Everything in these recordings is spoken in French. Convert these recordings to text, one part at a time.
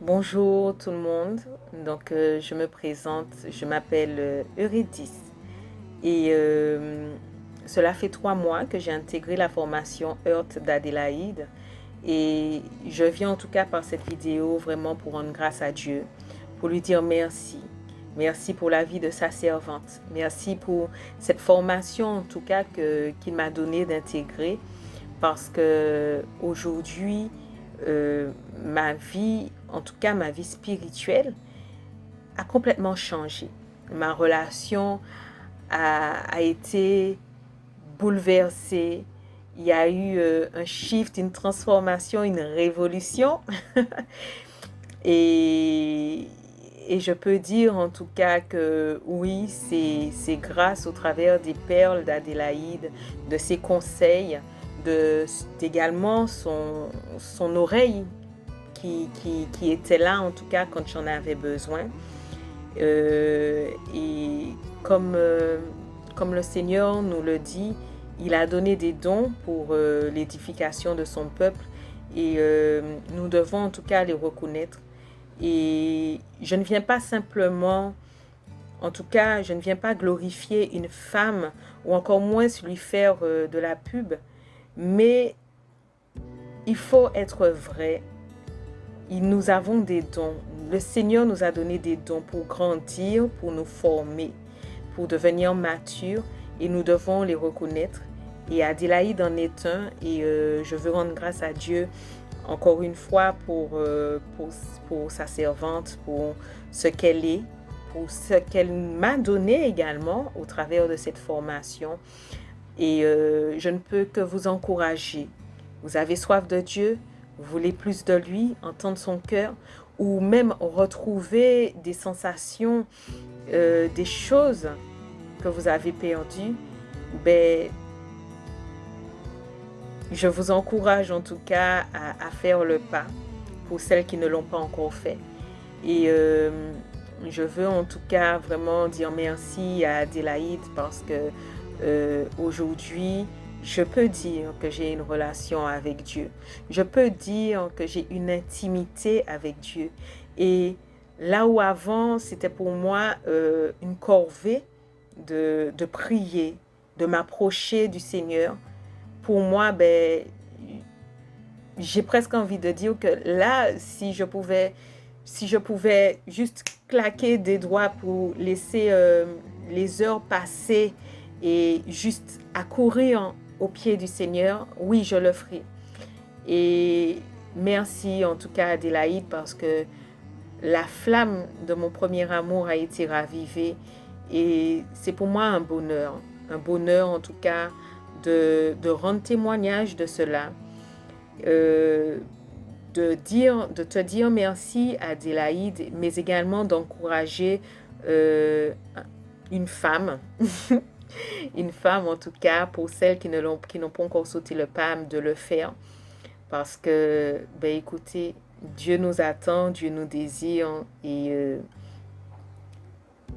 Bonjour tout le monde. Je me présente, je m'appelle Eurydice et cela fait 3 mois que j'ai intégré la formation Heurte d'Adélaïde et je viens en tout cas par cette vidéo vraiment pour rendre grâce à Dieu, pour lui dire merci. Merci pour la vie de sa servante. Merci pour cette formation en tout cas qu'il m'a donné d'intégrer parce que aujourd'hui, ma vie, en tout cas ma vie spirituelle, a complètement changé. Ma relation a été bouleversée. Il y a eu un shift, une transformation, une révolution. et, et je peux dire en tout cas que oui, c'est grâce au travers des perles d'Adélaïde, de ses conseils, également son oreille qui était là en tout cas quand j'en avais besoin. Et comme, comme le Seigneur nous le dit, il a donné des dons pour l'édification de son peuple et nous devons en tout cas les reconnaître. Et je ne viens pas simplement, en tout cas, je ne viens pas glorifier une femme ou encore moins lui faire de la pub, mais il faut être vrai. Nous avons des dons. Le Seigneur nous a donné des dons pour grandir, pour nous former, pour devenir matures et nous devons les reconnaître. Et Adélaïde en est un et je veux rendre grâce à Dieu encore une fois pour sa servante, pour ce qu'elle est, pour ce qu'elle m'a donné également au travers de cette formation. Et je ne peux que vous encourager. Vous avez soif de Dieu, vous voulez plus de lui, entendre son cœur, ou même retrouver des sensations, des choses que vous avez perdues. Ben, je vous encourage en tout cas à faire le pas pour celles qui ne l'ont pas encore fait. Et je veux en tout cas vraiment dire merci à Adélaïde parce que aujourd'hui, je peux dire que j'ai une relation avec Dieu. Je peux dire que j'ai une intimité avec Dieu. Et là où avant, c'était pour moi une corvée de prier, de m'approcher du Seigneur. Pour moi, ben, j'ai presque envie de dire que là, si je pouvais juste claquer des doigts pour laisser les heures passer et juste accourir au pied du Seigneur, oui, je le ferai. Et merci en tout cas Adélaïde parce que la flamme de mon premier amour a été ravivée et c'est pour moi un bonheur en tout cas de rendre témoignage de cela. Euh, de te dire merci Adélaïde, mais également d'encourager euh, une femme, une femme en tout cas, pour celles qui n'ont pas encore sauté le pas, de le faire. Parce que, ben écoutez, Dieu nous attend, Dieu nous désire et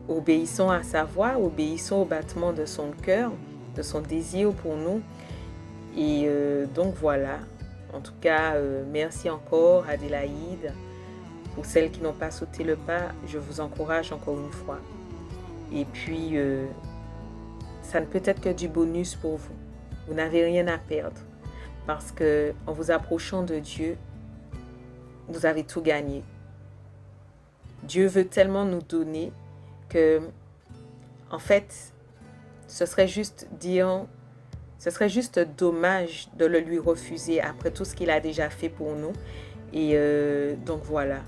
obéissons à sa voix, obéissons au battement de son cœur, de son désir pour nous. Et donc voilà, en tout cas, merci encore Adélaïde. Pour celles qui n'ont pas sauté le pas, je vous encourage encore une fois. Et puis, ça ne peut être que du bonus pour vous. Vous n'avez rien à perdre. Parce que en vous approchant de Dieu, vous avez tout gagné. Dieu veut tellement nous donner que, en fait, ce serait juste dommage de le lui refuser après tout ce qu'il a déjà fait pour nous. Et donc voilà.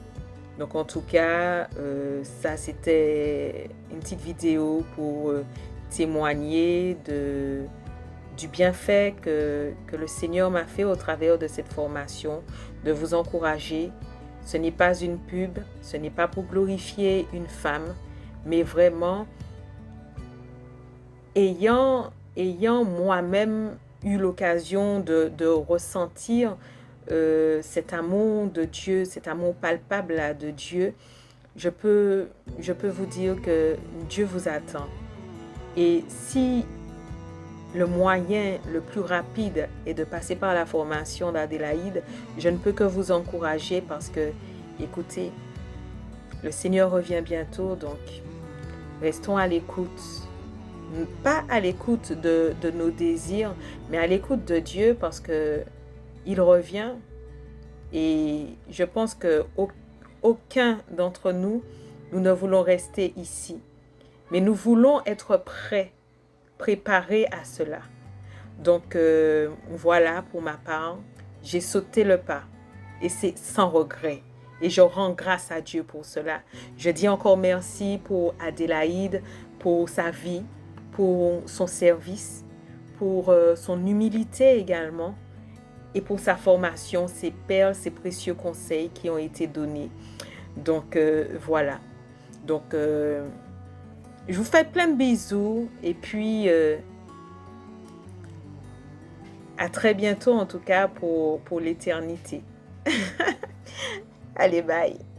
Donc en tout cas, ça c'était une petite vidéo pour témoigner du bienfait que le Seigneur m'a fait au travers de cette formation, de vous encourager. Ce n'est pas une pub, ce n'est pas pour glorifier une femme, mais vraiment ayant moi-même eu l'occasion de ressentir cet amour de Dieu, cet amour palpable là, de Dieu, je peux vous dire que Dieu vous attend. Et si le moyen le plus rapide est de passer par la formation d'Adélaïde, je ne peux que vous encourager parce que écoutez, le Seigneur revient bientôt, donc restons à l'écoute. Pas à l'écoute de nos désirs, mais à l'écoute de Dieu parce que il revient et je pense que aucun d'entre nous, nous ne voulons rester ici. Mais nous voulons être prêts, préparés à cela. Donc voilà pour ma part, j'ai sauté le pas et c'est sans regret. Et je rends grâce à Dieu pour cela. Je dis encore merci pour Adélaïde, pour sa vie, pour son service, pour son humilité également et pour sa formation, ses perles, ses précieux conseils qui ont été donnés. Donc voilà. Donc je vous fais plein de bisous et puis à très bientôt en tout cas pour l'éternité. Allez, bye.